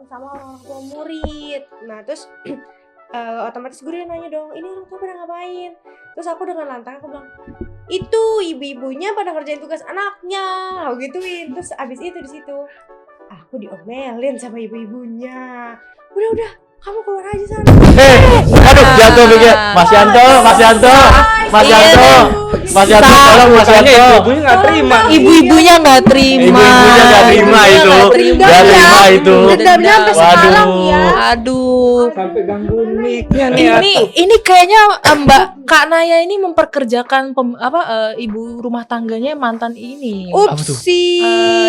sama orang tua murid. Nah terus otomatis guru yang nanya dong, ini orang tua pada ngapain? Terus aku dengan lantang aku bilang, itu ibu-ibunya pada ngerjain tugas anaknya, aku gituin. Terus abis itu di situ aku diomelin sama ibu-ibunya. Udah, kamu keluar aja sana. Aduh, jatuh mikir. Mas Yanto, tolong Mas Yanto. Ibunya nggak terima. Ibu-ibunya nggak terima itu. Dendamnya sampai sekarang ya. Aduh. Sampai gangguin mic-nya nih. Ini kayaknya Mbak Kak Naya ini memperkerjakan ibu rumah tangganya mantan ini. Upsi.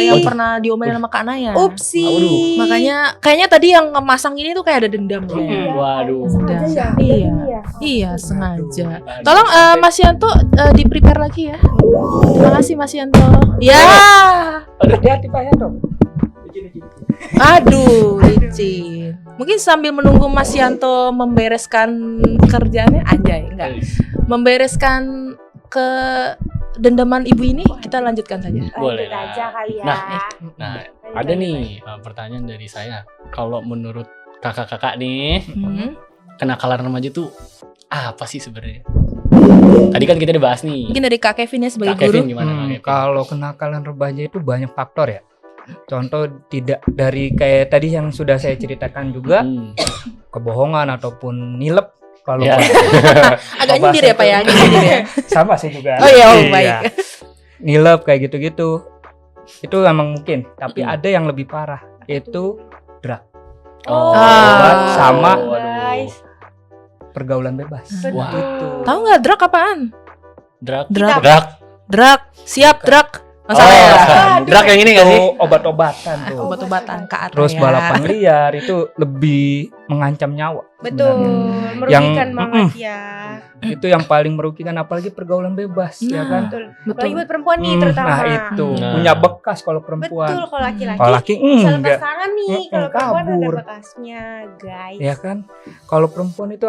Yang pernah diomelin sama Kak Naya. Upsi. Makanya kayaknya tadi yang masang ini tuh kayak ada dendam ya. Waduh. Iya, sengaja. Tolong Mas Yanto di-prepare lagi ya. Terima kasih Mas Yanto. Ya. Hati-hati Pak Yanto. Aduh, licin. Mungkin sambil menunggu Mas Yanto membereskan kerjaannya, anjay, enggak. Membereskan ke dendaman ibu ini, kita lanjutkan saja. Boleh Lanjut aja kali ya. Nah, ada nih pertanyaan dari saya. Kalau menurut kakak-kakak nih, kenakalan remaja tuh apa sih sebenarnya? Tadi kan kita udah bahas nih. Mungkin dari Kak Kevin ya sebagai Kak Kevin guru. gimana? Kak Kevin? Kalau kenakalan remaja itu banyak faktor ya. Contoh tidak dari kayak tadi yang sudah saya ceritakan juga, kebohongan ataupun nilep. Kalau agak nyindir ya Pak ya, agak nyindir ya. sama sih juga. Oh iya, baik. Nilep kayak gitu-gitu. Itu emang mungkin, tapi ada yang lebih parah, yaitu drug. Obat sama guys. pergaulan bebas. Wah. Gitu. Tahu nggak drug apaan? Drug. Siap drug. Masalah ya. Drug yang ini nggak sih? Itu obat-obatan tuh. Obat-obatan Kak Atra. Terus ya. balapan liar itu lebih mengancam nyawa. Betul, sebenarnya. merugikan banget ya. Itu yang paling merugikan, apalagi pergaulan bebas, ya kan? Betul. Apalagi buat perempuan nih terutama. Nah itu punya bekas kalau perempuan. Betul, kalau laki-laki Kalau laki bisa lepas enggak. tangan nih, kalau perempuan ada Kabur. bekasnya, guys. Ya kan? Kalau perempuan itu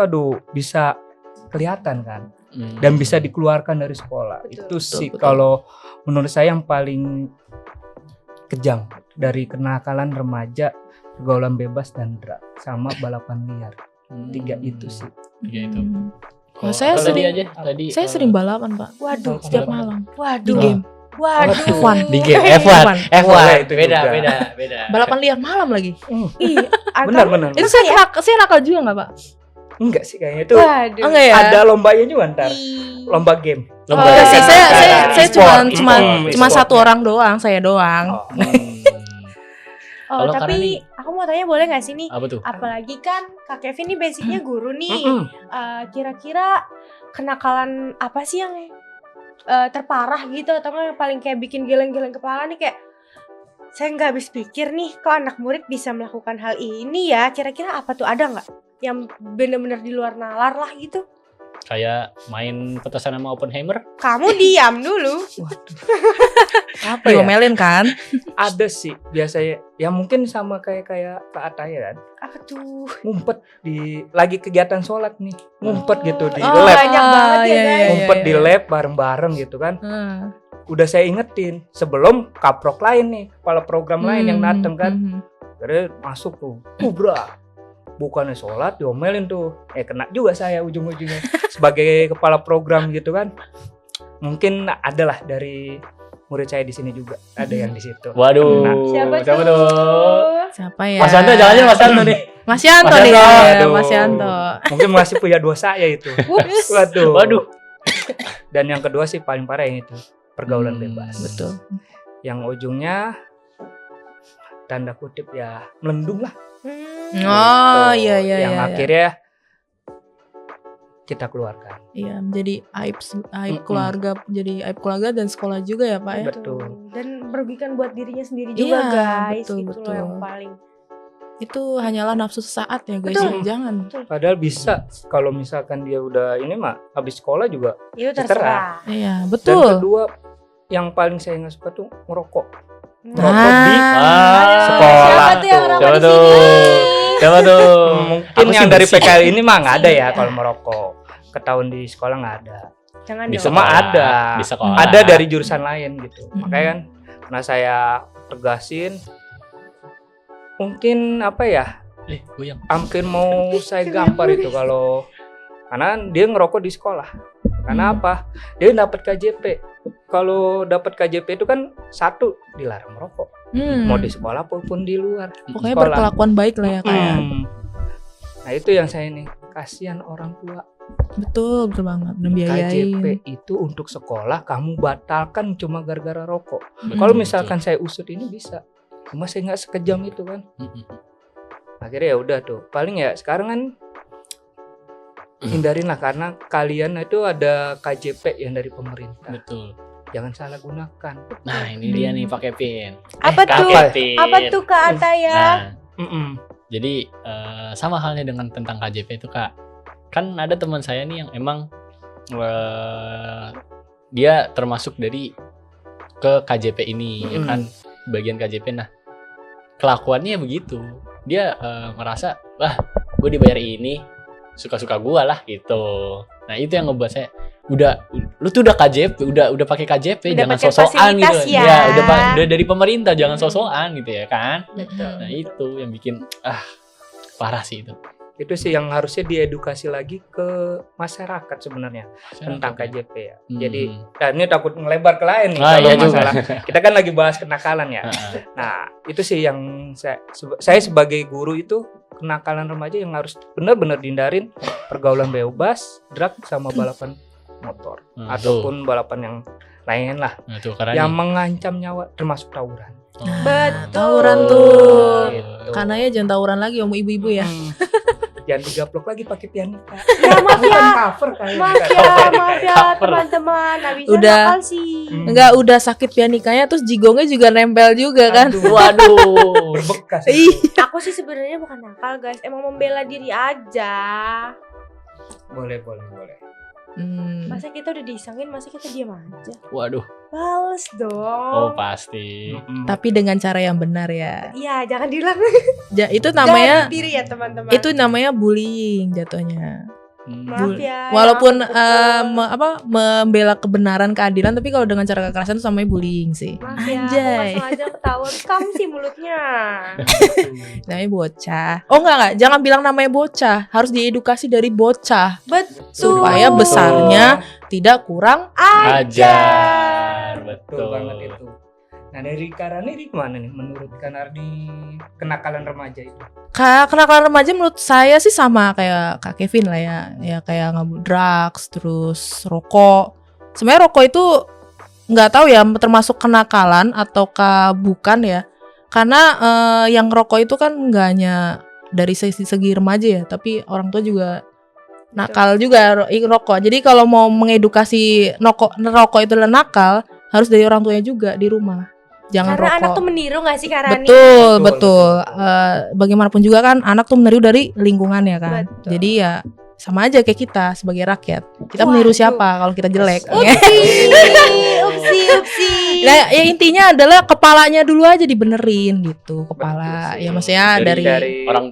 bisa kelihatan kan, dan bisa dikeluarkan dari sekolah. Betul, Itu sih betul. kalau menurut saya yang paling kejam dari kenakalan remaja, pergaulan bebas dan drug sama balapan liar. 3 itu sih. Tiga itu. Kalau saya Tadi sering balapan Pak. Waduh, Setiap malam. waduh. Di game. Waduh. F1. di game F1. Boleh itu Beda. juga. Balapan liar malam lagi. Iya, Benar. Itu saya nakal juga nggak Pak? Enggak sih kayaknya itu. Waduh. Enggak ya? Ada lombanya juga ntar. Lomba game. Enggak sih, saya E-sport. cuma satu orang doang, saya doang. Oh, Kalau tapi Karani, aku mau tanya boleh nggak sih nih? apa tuh? Apalagi kan Kak Kevin nih basicnya guru nih. Kira-kira kenakalan apa sih yang terparah gitu atau nggak yang paling kayak bikin geleng-geleng kepala nih, kayak saya nggak habis pikir nih kok anak murid bisa melakukan hal ini ya. Kira-kira apa tuh, ada nggak yang bener-bener di luar nalar lah gitu? Kayak main petasan sama Oppenheimer? Kamu diam dulu. Apa ya? Diomelin kan? Ada sih biasanya. Ya mungkin sama kayak Kak Ataya kan. Apa tuh? Ngumpet di lagi kegiatan sholat nih. Ngumpet gitu di Oh, lab. Banyak banget ya iya, guys. iya. Ngumpet di lab bareng-bareng gitu kan. Udah saya ingetin sebelum kaprok lain nih, kepala program lain yang dateng kan. Terus masuk tuh, kubra. Bukannya sholat, diomelin tuh. Kena juga saya ujung-ujungnya sebagai kepala program gitu kan. Mungkin adalah dari murid saya di sini juga ada yang di situ. Waduh. Nah, Siapa tuh? tuh? Siapa ya? Mas Yanto, jangan-jangan Mas Yanto nih. Mas Yanto Mas nih. Yanto. Ya, Aduh. Mas Yanto. Mungkin masih punya dosa ya itu. Ups. Waduh. Dan yang kedua sih paling parah yang itu, pergaulan bebas. Betul. Yang ujungnya tanda kutip ya melendung lah. Oh, Gitu. iya. Yang iya. akhirnya kita keluarkan. Iya, menjadi aib keluarga, jadi aib keluarga dan sekolah juga ya Pak ya. Betul. Dan merugikan buat dirinya sendiri Iya, juga guys. betul, Itu betul. loh yang paling. Itu hanyalah nafsu sesaat ya guys, Betul. ya. Jangan. Padahal bisa kalau misalkan dia udah ini mah habis sekolah juga. Itu terserah. Iya, Dan betul. kedua yang paling saya nggak suka tuh ngerokok. Nah. Ngerokok di sekolah. Siapa tuh yang ngerokok Siapa di tuh? sini? Siapa tuh? Mungkin Aku yang sih dari bersih. PKL ini mah nggak ada ya Iya. kalau merokok. Ketahuan di sekolah nggak ada. Jangan Di dong. Cuma sekolah. ada. Di sekolah. Ada dari jurusan lain gitu. Mm-mm. Makanya kan karena saya tegasin mungkin apa ya? Goyang. Hampir mau saya gampar itu kalau karena dia ngerokok di sekolah. Karena apa? Dia dapat KJP. Kalau dapat KJP itu kan satu dilarang merokok. Mau di sekolah maupun di luar. Pokoknya sekolah. berkelakuan baik lah ya kayak. Nah itu yang saya ini kasihan orang tua. Betul banget. Dan biayain. KJP itu untuk sekolah kamu batalkan cuma gara-gara rokok. Betul, Kalau misalkan saya usut ini bisa. Cuma saya nggak sekejam itu kan. Akhirnya ya udah tuh. Paling ya sekarang kan hindarin lah karena kalian itu ada KJP yang dari pemerintah. Betul. Jangan salah gunakan. Nah ini dia nih Pak Kevin. Apa Kak tuh? Kevin. Apa tuh Kak Ataya? Nah, jadi sama halnya dengan tentang KJP itu Kak. Kan ada teman saya nih yang emang dia termasuk dari ke KJP ini ya kan, bagian KJP. Nah kelakuannya begitu, dia merasa wah gue dibayar ini suka-suka gue lah gitu. Nah itu yang ngebuat saya lu tuh udah KJP, udah pakai KJP, Udah jangan pakai sosokan gitu fasilitas ya. udah dari pemerintah, jangan sosokan gitu ya kan. Nah itu yang bikin parah sih itu. Itu sih yang harusnya diedukasi lagi ke masyarakat sebenarnya tentang KJP ya. Jadi ini takut ngelebar ke lain nih kalau iya masalah. juga. Kita kan lagi bahas kenakalan ya. Nah, itu sih yang saya sebagai guru itu kenakalan remaja yang harus benar-benar dihindarin, pergaulan bebas, drug sama balapan motor ataupun balapan yang lain lah. Tuh, karena yang mengancam nyawa termasuk tawuran. Betul. Tawuran tuh. Gitu. Karena ya jangan tawuran lagi om ibu-ibu ya. Jangan digaplok lagi pakai pianika. Ya maaf ya. Cover kayak Maaf ya teman-teman. Abisnya Udah. nakal sih. Enggak udah sakit pianikanya terus jigongnya juga nempel juga kan. Waduh. berbekas. Aku sih sebenarnya bukan nakal guys, emang membela diri aja. Boleh. Masa kita udah disangin, masa kita diam aja? Waduh. Bales Oh dong. pasti. Tapi dengan cara yang benar ya. Iya, jangan diulang. Itu namanya diri ya teman-teman. itu namanya bullying jatuhnya. Maaf ya. Walaupun yang aku membela kebenaran keadilan tapi kalau dengan cara kekerasan itu namanya bullying sih. maaf ya, Anjay. aku nggak sengaja ketawa. Kamu sih mulutnya. Namanya bocah. Oh enggak, jangan bilang namanya bocah. Harus diedukasi dari bocah Betul. supaya besarnya tidak kurang Ajar. Betul banget itu. Nah dari Karani gimana nih menurut Kanardi kenakalan remaja itu? kenakalan remaja menurut saya sih sama kayak Kak Kevin lah ya. Ya kayak drugs terus rokok. Sebenarnya rokok itu nggak tahu ya termasuk kenakalan ataukah bukan ya. Karena yang rokok itu kan nggak hanya dari segi remaja ya, tapi orang tua juga nakal juga rokok. Jadi kalau mau mengedukasi rokok itu nakal, harus dari orang tuanya juga di rumah. Jangan Karena rokok. anak tuh meniru gak sih Karani? Betul. Bagaimanapun juga kan anak tuh meniru dari lingkungannya kan. Betul. Jadi ya sama aja kayak kita sebagai rakyat. Kita meniru siapa kalau kita jelek. Upsi. Nah, ya intinya adalah kepalanya dulu aja dibenerin gitu. Kepala. Betul sih. Ya maksudnya dari orang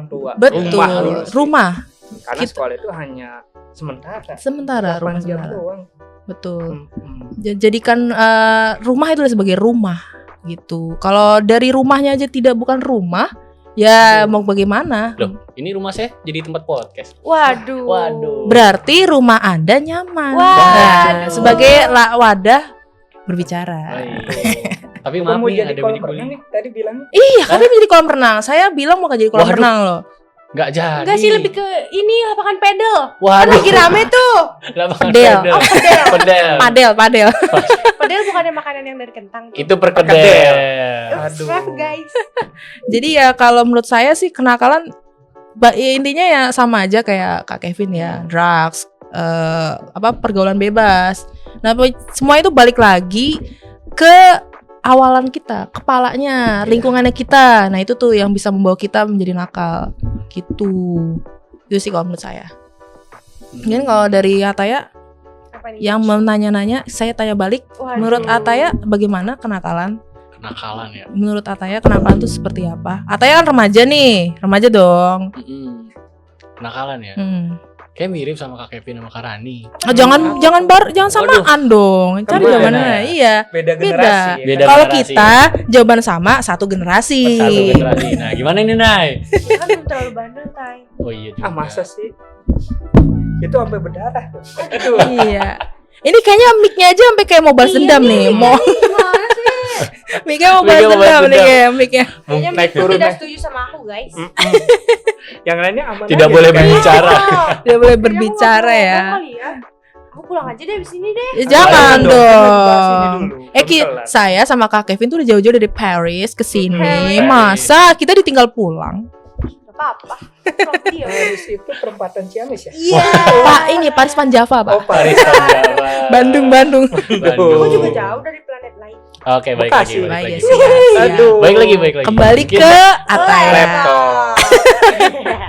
tua. betul. Rumah. Karena sekolah itu hanya sementara 8 jam sementara. doang. Betul. Jadikan rumah itu sebagai rumah gitu. Kalau dari rumahnya aja bukan rumah, ya mau bagaimana? Loh, ini rumah saya jadi tempat podcast. Waduh. Berarti rumah Anda nyaman. Waduh. Sebagai wadah berbicara. Tapi maaf Mau nih jadi ada kolam bidik renang bully. nih tadi bilang. Iya, katanya mau jadi kolam renang. Saya bilang mau jadi kolam Waduh. renang loh. Nggak jadi. Enggak sih, lebih ke ini lapangan pedal. Kan Waduh. lagi rame tuh. Lapangan Pedel. pedel. Oh, pedal. Padel. Pedal bukannya makanan yang dari kentang tuh. Itu perkedel. Aduh. Maaf guys. Jadi ya kalau menurut saya sih kenakalan ya intinya ya sama aja kayak Kak Kevin ya, drugs, pergaulan bebas. Nah, semua itu balik lagi ke awalan kita, kepalanya, lingkungannya kita. Nah, itu tuh yang bisa membawa kita menjadi nakal. Gitu. Itu sih kalau menurut saya. Mungkin kalau dari Ataya Apa nih? yang menanya-nanya, saya tanya balik. Waduh. Menurut Ataya bagaimana kenakalan? Kenakalan ya. Menurut Ataya kenakalan itu seperti apa? Ataya kan remaja nih, remaja dong. Kenakalan ya. kayak mirip sama Kak Kevin sama Kak Rani. Jangan samaan dong. Cari Beda jawabannya. ya? Iya. Beda generasi. Beda Kalau generasi. kita jawaban sama satu generasi. Satu generasi. Nah, gimana ini, Nay? Ya kan belum terlalu bandel, Tay. Oh iya juga. Masa sih? Itu sampai berdarah tuh. Aduh. Iya. Ini kayaknya mic-nya aja sampai kayak mau balas dendam nih. Mau Gimana sih? mic-nya mau balas dendam nih kayak mic-nya. Kayaknya Naik Miku turun tidak naik. setuju sama aku, guys. Yang lainnya aman. Tidak aja, boleh kan? berbicara. Dia boleh Kayaknya berbicara aku nggak ya. mau kali ya. Aku pulang aja deh abis ini deh. Ya, jangan Boleh bahas ini dong. dulu. Belum kelar. Saya sama Kak Kevin tuh udah jauh-jauh dari Paris ke sini. Paris. Masa kita ditinggal pulang? Gak apa-apa. Pulang dia. Paris itu perempatan Ciamis ya? Iya. Pak, ini Paris Panjava, Pak. Oh, Paris. Paris Panjava. Bandung. Bandung. Aku juga jauh dari planet lain. Oke, balik Bekasi. lagi. Baik ya, Balik siap, lagi. siap. Aduh. Baik lagi. Kembali Mungkin- ke Ataya. Laptop.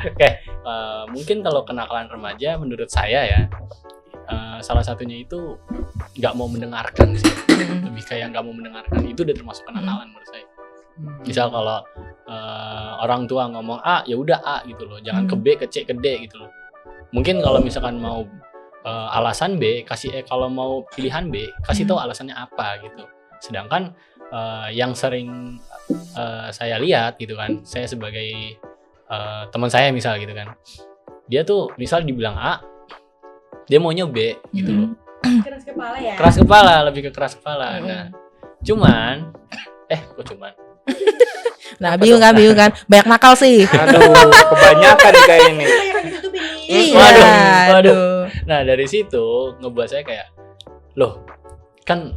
Oke, mungkin kalau kenakalan remaja menurut saya ya, salah satunya itu nggak mau mendengarkan sih. Lebih kayak nggak mau mendengarkan, itu udah termasuk kenakalan menurut saya. Misal kalau orang tua ngomong A, ya udah A gitu loh, jangan ke B, ke C, ke D gitu loh. Mungkin kalau misalkan mau alasan B, kalau mau pilihan B, kasih tahu alasannya apa gitu. Sedangkan yang sering saya lihat gitu kan, saya sebagai teman saya misal gitu kan, dia tuh misal dibilang A, dia maunya B gitu loh. Keras kepala ya. Keras kepala, lebih ke keras kepala. Nah, cuman Nah, bingung kan? Banyak nakal sih. Aduh, kebanyakan nih kayak ini. Banyak ditutupin nih. Iya, waduh. Nah, dari situ ngebuat saya kayak, loh, kan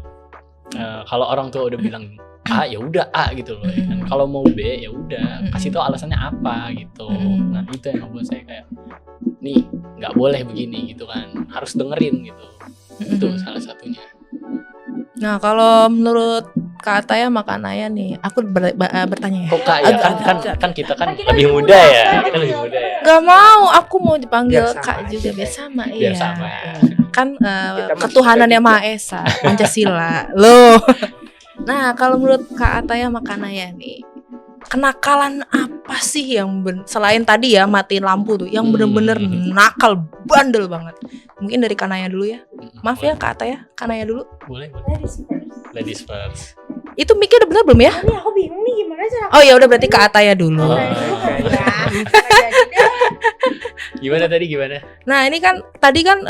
kalau orang tua udah bilang A, ya udah A gitu loh. Ya kan? Kalau mau B, ya udah kasih tahu alasannya apa gitu. Nah, itu yang ngebuat saya kayak, nih nggak boleh begini gitu kan, harus dengerin gitu. Itu salah satunya. Nah, kalau menurut Kak Ataya sama Kak Naya nih, aku bertanya ya. Kok Kak ya? Kan kita kan lebih muda ya. Kita lebih muda ya. Gak mau, aku mau dipanggil Biar sama Kak aja, juga Kak. biar sama. Biar Iya. sama ya. Kan Kita mah ketuhanan suka yang Maha Esa, Pancasila. Loh. Nah, kalau menurut Kak Ataya sama Kak Naya nih, kenakalan apa sih yang selain tadi ya matiin lampu tuh, yang bener-bener nakal, bandel banget? Mungkin dari Kak Naya dulu ya. Maaf ya Kak Ataya, Kak Naya dulu. Boleh. Ladies first. Ladies first. Itu mic-nya udah benar belum ya? Ini aku bingung nih gimana cara. Oh ya udah berarti Kak Ataya dulu. Oh. Ya. Gimana? Nah ini kan tadi kan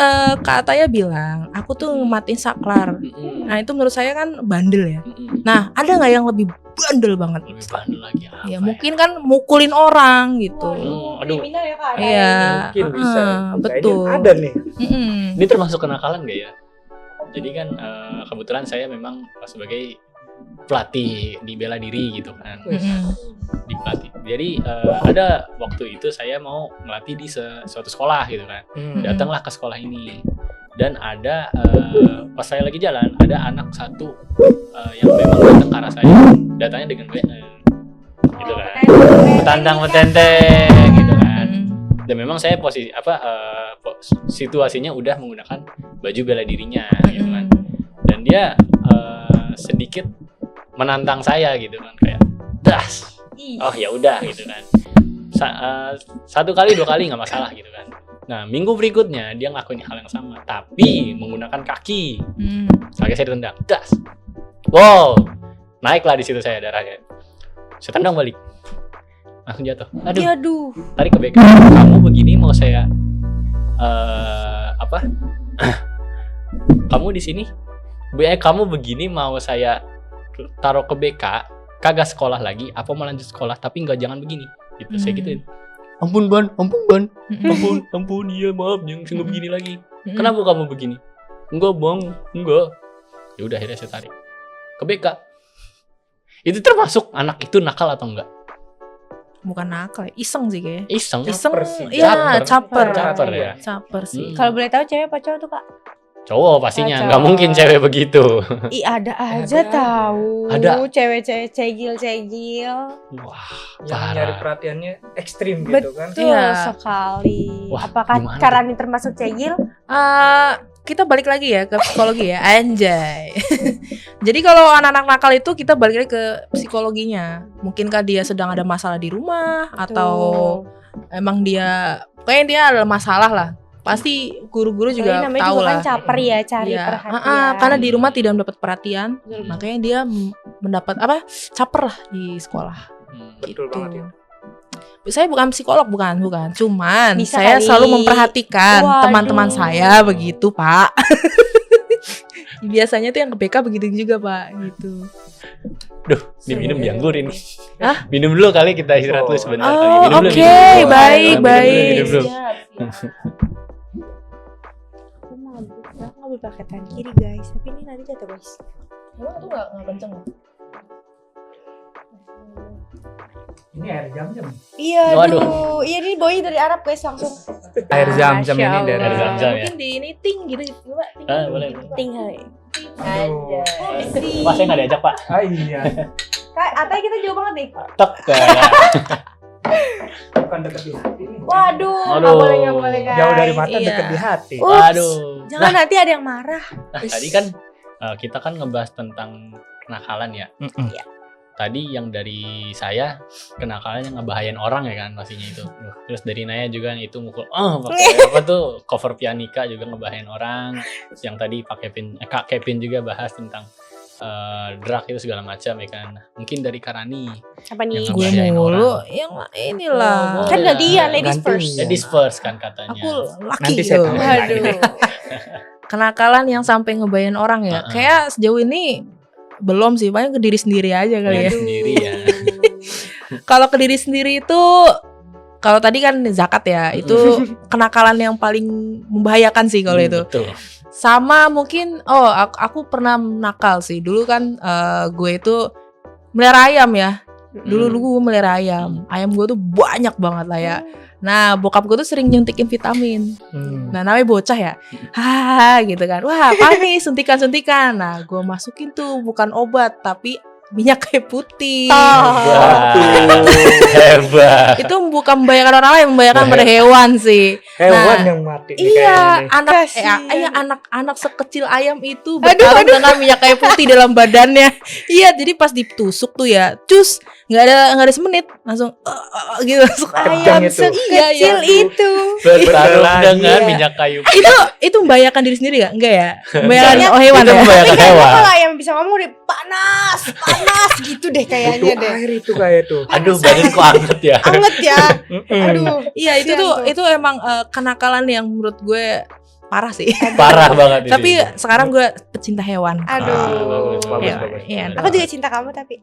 Kak Ataya bilang aku tuh matiin saklar. Nah itu menurut saya kan bandel ya. Nah ada nggak yang lebih bandel banget? Lebih bandel lagi apa Ya mungkin kan mukulin orang gitu. Waduh, Aduh. kriminal ya Kak. Iya. Mungkin bisa. Betul. Kayaknya ada nih. Mm-mm. Ini termasuk kenakalan gak ya? Jadi kan kebetulan saya memang sebagai pelatih di bela diri gitu kan, Mm-mm. di pelatih. Jadi ada waktu itu saya mau melatih di suatu sekolah gitu kan. Datanglah ke sekolah ini dan ada pas saya lagi jalan ada anak satu yang memang datang ke arah saya, datangnya dengan gitu kan, petantang petenteng gitu kan. Dan memang saya situasinya udah menggunakan baju bela dirinya gitu kan. Dan dia sedikit menantang saya gitu kan, kayak das. Oh ya udah gitu kan. Satu kali dua kali nggak masalah gitu kan. Nah minggu berikutnya dia ngelakuin hal yang sama tapi menggunakan kaki. Kaki saya ditendang, das. Wow, naiklah di situ saya darahnya. Saya tendang balik, langsung jatuh. Aduh. Tarik ke BK. Kamu begini mau saya kamu di sini? Kamu begini mau saya taruh ke BK, kagak sekolah lagi, apa mau lanjut sekolah tapi jangan begini. Gitu saya gituin. Ampun ban, ampun, iya maaf, jangan begini lagi. Kenapa kamu begini? Enggak bang, enggak. Ya udah akhirnya saya tarik ke BK. Itu termasuk anak itu nakal atau enggak? Bukan nakal, ya. Iseng sih kayaknya. Iseng. Caper sih. Iya, caper. Caper ya. Caper sih. Kalau boleh tahu cewek apa cowok tuh Kak? Cowok pastinya, Cowok. nggak mungkin cewek begitu. Ih ada aja tahu. Ada. Cewek-cewek cegil. Wah, Yang nyari parah. perhatiannya ekstrim gitu kan. Betul Iya. sekali. Wah, Apakah gimana Karani termasuk cegil? Kita balik lagi ya ke psikologi ya, anjay. Jadi kalau anak-anak nakal itu kita balik lagi ke psikologinya. Mungkinkah dia sedang ada masalah di rumah atau emang dia kayaknya dia ada masalah lah. Pasti guru-guru juga Soalnya namanya tahu juga lah. kan caper ya, cari Iya. perhatian. Karena di rumah tidak mendapat perhatian, Hmm. makanya dia mendapat caper lah di sekolah. Betul Gitu. banget ya. Saya bukan psikolog, bukan. Cuman Bisa saya kali. selalu memperhatikan Waduh. teman-teman saya begitu, Pak. Biasanya tuh yang ke BK begitu juga, Pak, gitu. Duh, diminum dianggurin. Hah? Minum dulu kali, kita istirahat dulu sebentar kali. Oh, Minum dulu, oke, minum dulu. baik, Minum dulu, baik. minum dulu. Aku nggak boleh pakai tangan kiri guys, tapi ini nanti jatuh guys. Emang itu nggak kenceng? Ini air zam-zam. Iya, Waduh. aduh. Iya, ini baunya dari Arab guys langsung. Air zam-zam Masya ini dari Air Allah. zam-zam ya. Mungkin di ini ting gitu, coba ting. Boleh. Tinggal. Aduh. Pak, saya nggak diajak, Pak. Ah, iya. Kak, Atai kita jauh banget nih. Tek. Bukan dekat di hati nih. Waduh, Aduh. nggak boleh guys. Jauh dari mata Iya. dekat di hati. Ups. Waduh. Jangan nanti ada yang marah. Nah, tadi kan kita kan ngebahas tentang kenakalan ya. Mm-mm. Tadi yang dari saya kenakalan yang ngebahayain orang ya kan pastinya itu. Terus dari Naya juga yang itu mukul pakai apa tuh cover pianika juga ngebahayain orang. Terus yang tadi Pak Kevin Kak Kevin juga bahas tentang drug itu segala macam ya kan. Mungkin dari Karani. Apa nih? Yang Gue ngebahayain mulu orang. yang inilah. Oh, Kan boleh gantian, lah. ladies Ganti. first. Ladies first kan katanya. Aku laki Nanti saya loh. tanya. Waduh. Kenakalan yang sampai ngebayain orang ya. Kayak sejauh ini belum sih, paling ke diri sendiri aja kali ya. Diri sendiri ya. Kalau ke diri sendiri itu, kalau tadi kan zakat ya, itu kenakalan yang paling membahayakan sih kalau itu. Betul. Sama mungkin, aku pernah nakal sih. Dulu kan gue itu melihara ayam ya. Dulu gue melihara ayam. Ayam gue tuh banyak banget lah ya. Nah, bokap gue tuh sering nyuntikin vitamin. Nah, namanya bocah ya. Hahaha gitu kan. Wah, apa nih suntikan-suntikan. Nah, gue masukin tuh bukan obat tapi minyak kayu putih. Hebat. Itu bukan membahayakan orang lain, membahayakan pada hewan sih. Hewan Nah, yang mati nih Iya, kayaknya nih. anak sekecil ayam itu bertarung dengan minyak kayu putih dalam badannya. Iya, jadi pas ditusuk tuh ya, cus, nggak ada semenit, langsung gitu langsung. Ayam itu. sekecil itu. Bertarung Bener dengan lagi. minyak kayu. Itu membahayakan diri sendiri gak? Enggak ya? Membahayakan Enggak. hewan Itu ya? membahayakan Kayaknya hewan. kalau ayam bisa ngomong deh panas gitu deh kayaknya Butuh deh. air itu kayak itu. Aduh, badan kok anget ya. Anget ya. Mm-mm. Aduh. Iya, itu Kasihan tuh tuh. itu emang kenakalan yang menurut gue parah sih. Parah banget itu. Tapi sekarang gue pecinta hewan. Aduh. bagus, bagus, Iya, bagus. iya. Aku juga cinta kamu tapi.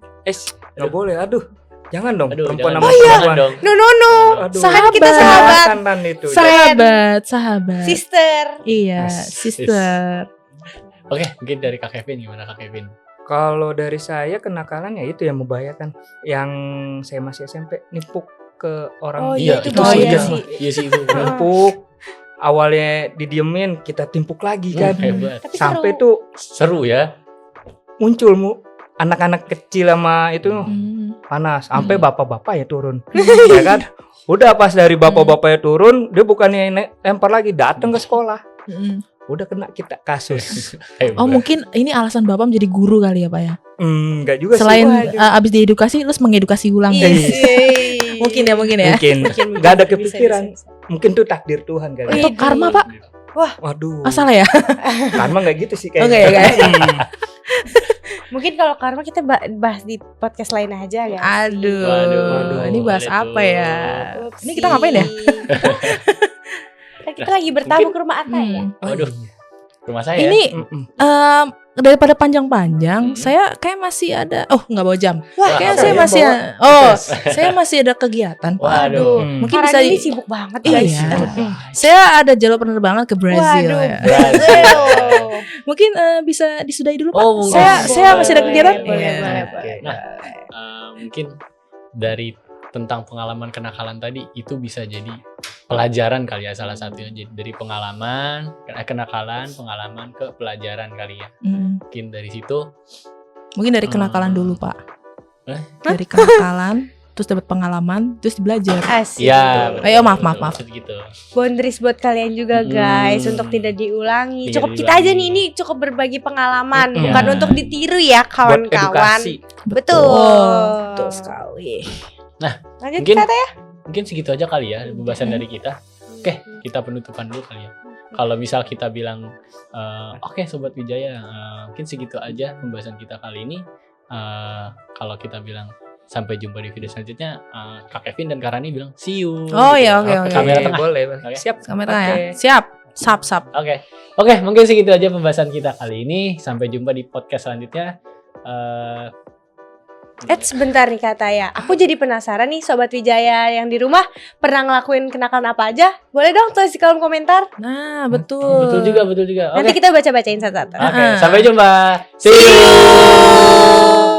Nggak boleh, aduh. Jangan dong, Aduh, perempuan jangan sama dong, jangan perempuan. dong. No. Aduh. Kan kita sahabat. Kanan itu. Sahabat. Sister. Iya, Yes. sister. Oke, mungkin dari Kak Kevin gimana Kak Kevin? Kalau dari saya kenakalan ya itu yang membahayakan. Yang saya masih SMP nimpuk ke orang. Oh iya, itu bahaya iya sih. Iya sih itu. Nimpuk. Awalnya didiemin, kita timpuk lagi kan. Hebat. Tapi Sampai seru. tuh Seru ya. muncul anak-anak kecil sama itu panas. Sampai Hmm. bapak-bapak ya turun. Ya kan? Udah pas dari bapak-bapaknya turun, dia bukannya lempar lagi, datang ke sekolah. Udah kena kita kasus. Hebat. Oh, mungkin ini alasan Bapak menjadi guru kali ya, Pak ya. Enggak juga Selain sih. abis diedukasi terus mengedukasi ulang Iya. guys. Mungkin ya. Mungkin nggak ada kepikiran. Mungkin tuh takdir Tuhan kali. Atau karma, Pak? Waduh. Oh, salah ya? Karma nggak gitu sih Oh, kayaknya. nggak ya, Mungkin kalau karma kita bahas di podcast lain aja ya. Aduh. Waduh, Ini bahas boleh apa tuh. ya? Ini kita ngapain ya? Kita lagi bertamu ke rumah Atta ya. Waduh. Rumah saya. Ini Mm-mm. daripada panjang-panjang, saya kayak masih ada. Oh, nggak bawa jam. Wah, Kayak apa saya ya, masih. bawa? Saya masih ada kegiatan, Pak. Waduh. Hmm. Mungkin Karena bisa. ini sibuk banget guys. Iya. Saya ada jalur penerbangan ke Brazil. Waduh. Ya. Brazil. Mungkin bisa disudahi dulu, Pak. Oh, mungkin. Saya masih ada kegiatan. Boleh, Iya. boleh, Oke. boleh. Nah, mungkin dari tentang pengalaman kenakalan tadi itu bisa jadi pelajaran kali ya salah satunya. Jadi dari pengalaman kenakalan, pengalaman ke pelajaran kali ya. Mungkin dari situ Mungkin dari kenakalan dulu, Pak. Eh? Dari kenakalan, terus dapat pengalaman, terus belajar. Asik. ya. Ayo, maaf. Maksud gitu. Boundaries buat kalian juga guys untuk tidak diulangi. Tidak Cukup kita aja diulangi. nih, ini cukup berbagi pengalaman, Mm-mm. bukan Ya. untuk ditiru ya Buat kawan-kawan. edukasi. Betul. Betul sekali. Lanjut Mungkin- kata ya. Mungkin segitu aja kali ya pembahasan dari kita. Oke, kita penutupan dulu kali ya. Kalau misal kita bilang, oke Sobat Wijaya, mungkin segitu aja pembahasan kita kali ini. Kalau kita bilang sampai jumpa di video selanjutnya, Kak Kevin dan Kak Rani bilang see you. Oh gitu. ya, oke. Kamera tengah. Boleh. Oke. Siap. Kamera ya. Oke. Siap. Sap. Oke, mungkin segitu aja pembahasan kita kali ini. Sampai jumpa di podcast selanjutnya. Sebentar nih Kak Taya. Aku jadi penasaran nih Sobat Wijaya yang di rumah pernah ngelakuin kenakalan apa aja? Boleh dong tulis di kolom komentar. Nah, betul. Betul juga. Nanti kita baca-bacain satu-satu. Oke, sampai jumpa. See you.